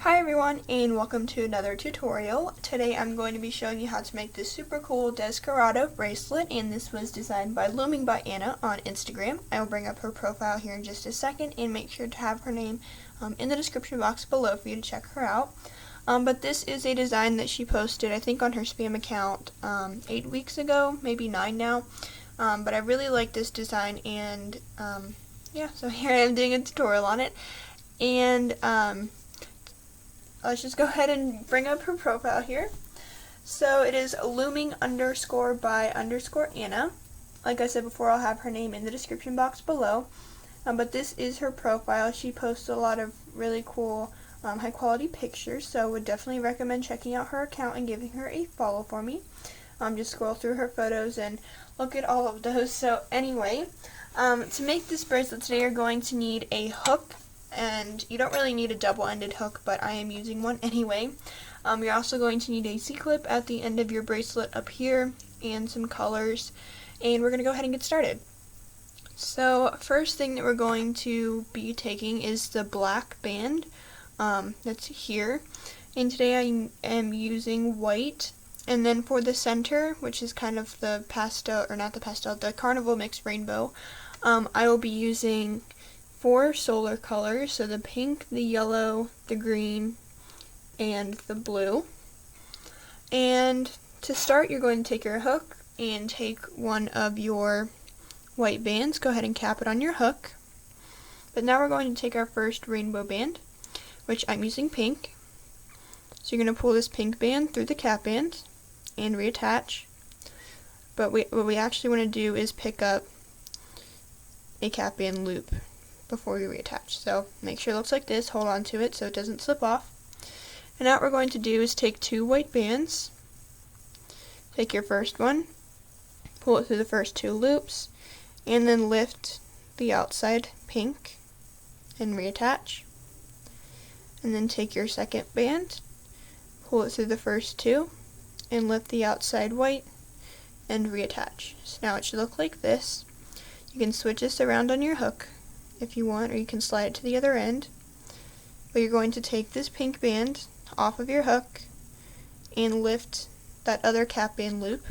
Hi everyone, and welcome to another tutorial. Today I'm going to be showing you how to make this super cool Descarado bracelet, and this was designed by Looming by Anna on Instagram. I will bring up her profile here in just a second and make sure to have her name in the description box below for you to check her out. But this is a design that she posted, I think, on her spam account 8 weeks ago, maybe 9 now. But I really like this design, and yeah, so here I am doing a tutorial on it. And let's just go ahead and bring up her profile here. So it is looming_by_Anna. Like I said before, I'll have her name in the description box below. But this is her profile. She posts a lot of really cool, high quality pictures, so I would definitely recommend checking out her account and giving her a follow for me. Just scroll through her photos and look at all of those. So anyway, to make this bracelet today, you're going to need a hook. And you don't really need a double-ended hook, but I am using one anyway. You're also going to need a C-clip at the end of your bracelet up here, and some colors, and we're going to go ahead and get started. So first thing that we're going to be taking is the black band that's here, and today I am using white. And then for the center, which is kind of the pastel, or not the pastel, the carnival mixed rainbow, I will be using 4 solar colors, so the pink, the yellow, the green, and the blue. And to start, you're going to take your hook and take one of your white bands. Go ahead and cap it on your hook. But now we're going to take our first rainbow band, which I'm using pink. So you're going to pull this pink band through the cap band and reattach. But what we actually want to do is pick up a cap band loop before you reattach. So make sure it looks like this, hold on to it so it doesn't slip off. And now what we're going to do is take 2 white bands, take your first one, pull it through the first 2 loops, and then lift the outside pink and reattach. And then take your second band, pull it through the first 2, and lift the outside white and reattach. So now it should look like this. You can switch this around on your hook if you want, or you can slide it to the other end. But you're going to take this pink band off of your hook and lift that other cap band loop.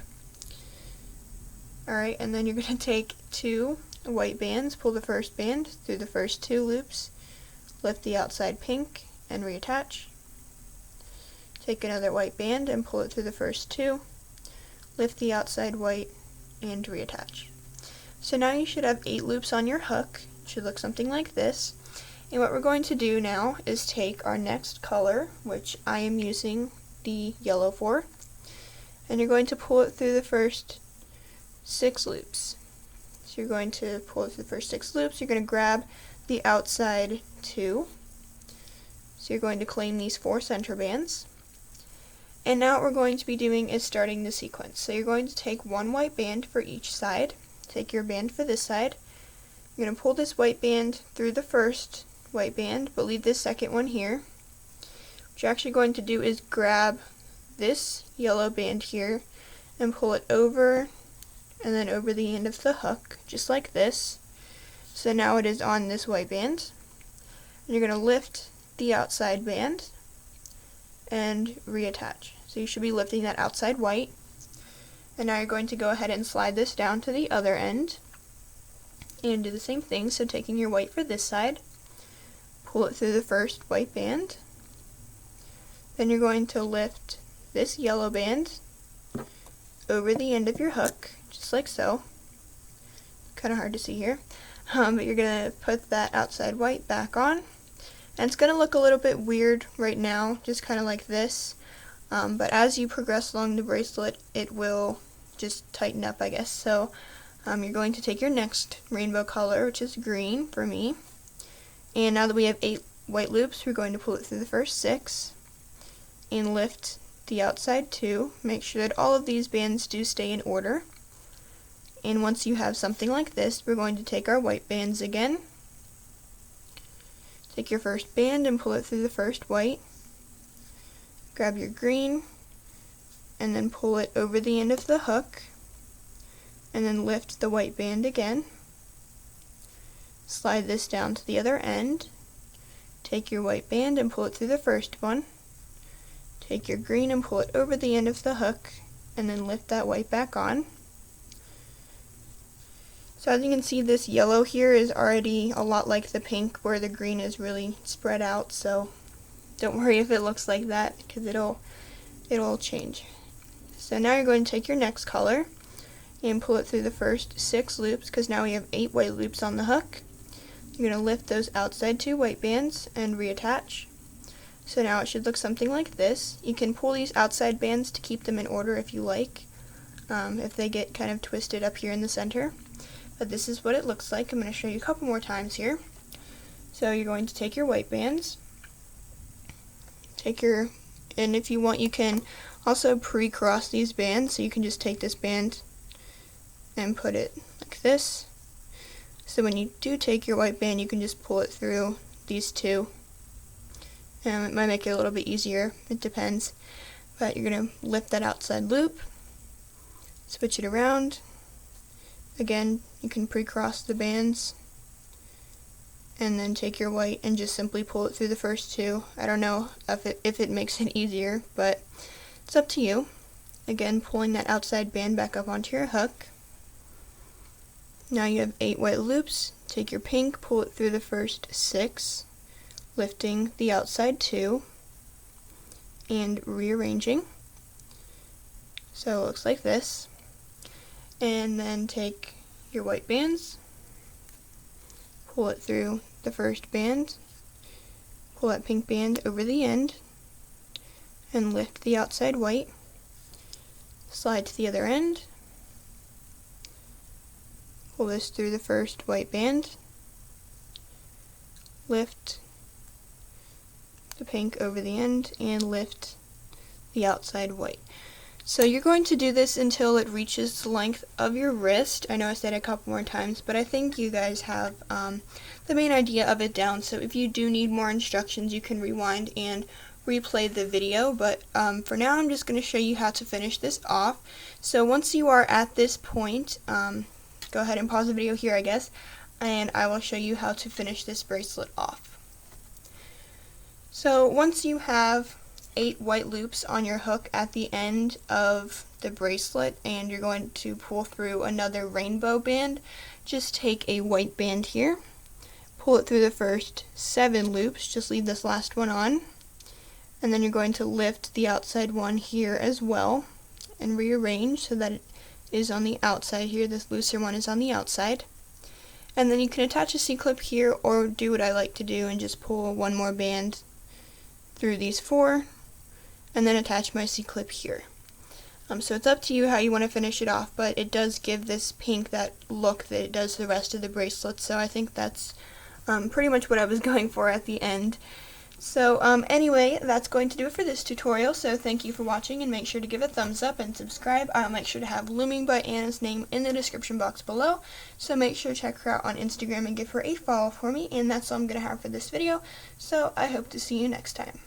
Alright, and then you're going to take 2 white bands, pull the first band through the first 2 loops, lift the outside pink and reattach. Take another white band and pull it through the first 2, lift the outside white and reattach. So now you should have 8 loops on your hook. It should look something like this. And what we're going to do now is take our next color, which I am using the yellow for, and you're going to pull it through the first 6 loops. So you're going to pull it through the first 6 loops. You're going to grab the outside 2. So you're going to claim these 4 center bands. And now what we're going to be doing is starting the sequence. So you're going to take 1 white band for each side. Take your band for this side. You're going to pull this white band through the first white band, but leave this second one here. What you're actually going to do is grab this yellow band here and pull it over and then over the end of the hook, just like this. So now it is on this white band. And you're going to lift the outside band and reattach. So you should be lifting that outside white. And now you're going to go ahead and slide this down to the other end and do the same thing. So taking your white for this side, pull it through the first white band. Then you're going to lift this yellow band over the end of your hook, just like so. Kind of hard to see here. But you're going to put that outside white back on. And it's going to look a little bit weird right now, just kind of like this. But as you progress along the bracelet, it will just tighten up, I guess. So you're going to take your next rainbow color, which is green for me. And now that we have 8 white loops, we're going to pull it through the first 6 and lift the outside 2. Make sure that all of these bands do stay in order. And once you have something like this, we're going to take our white bands again. Take your first band and pull it through the first white. Grab your green and then pull it over the end of the hook. And then lift the white band again. Slide this down to the other end take your white band and pull it through the first one, take your green and pull it over the end of the hook, and then lift that white back on. So as you can see, this yellow here is already a lot like the pink, where the green is really spread out, so don't worry if it looks like that, because it'll change. So now you're going to take your next color and pull it through the first 6 loops, because now we have 8 white loops on the hook. You're going to lift those outside 2 white bands and reattach. So now it should look something like this. You can pull these outside bands to keep them in order if you like, if they get kind of twisted up here in the center. But this is what it looks like. I'm going to show you a couple more times here. So you're going to take your white bands, and if you want, you can also pre-cross these bands, so you can just take this band and put it like this. So when you do take your white band, you can just pull it through these 2. It might make it a little bit easier, it depends. But you're going to lift that outside loop, switch it around. Again, you can pre-cross the bands, and then take your white and just simply pull it through the first 2. I don't know if it makes it easier, but it's up to you. Again, pulling that outside band back up onto your hook. Now you have 8 white loops. Take your pink, pull it through the first 6, lifting the outside 2, and rearranging. So it looks like this. And then take your white bands, pull it through the first band, pull that pink band over the end, and lift the outside white, slide to the other end, pull this through the first white band, lift the pink over the end, and lift the outside white. So you're going to do this until it reaches the length of your wrist. I know I said it a couple more times, but I think you guys have the main idea of it down. So if you do need more instructions, you can rewind and replay the video. But for now, I'm just going to show you how to finish this off. So once you are at this point, go ahead and pause the video here, I guess, and I will show you how to finish this bracelet off. So once you have 8 white loops on your hook at the end of the bracelet, and you're going to pull through another rainbow band, just take a white band here, pull it through the first 7 loops, just leave this last one on, and then you're going to lift the outside one here as well and rearrange so that it is on the outside here. This looser one is on the outside. And then you can attach a C-clip here, or do what I like to do and just pull one more band through these 4, and then attach my C-clip here. So it's up to you how you want to finish it off, but it does give this pink that look that it does the rest of the bracelet, so I think that's pretty much what I was going for at the end. So anyway, that's going to do it for this tutorial, so thank you for watching, and make sure to give a thumbs up and subscribe. I'll make sure to have Looming by Anna's name in the description box below, so make sure to check her out on Instagram and give her a follow for me, and that's all I'm going to have for this video, so I hope to see you next time.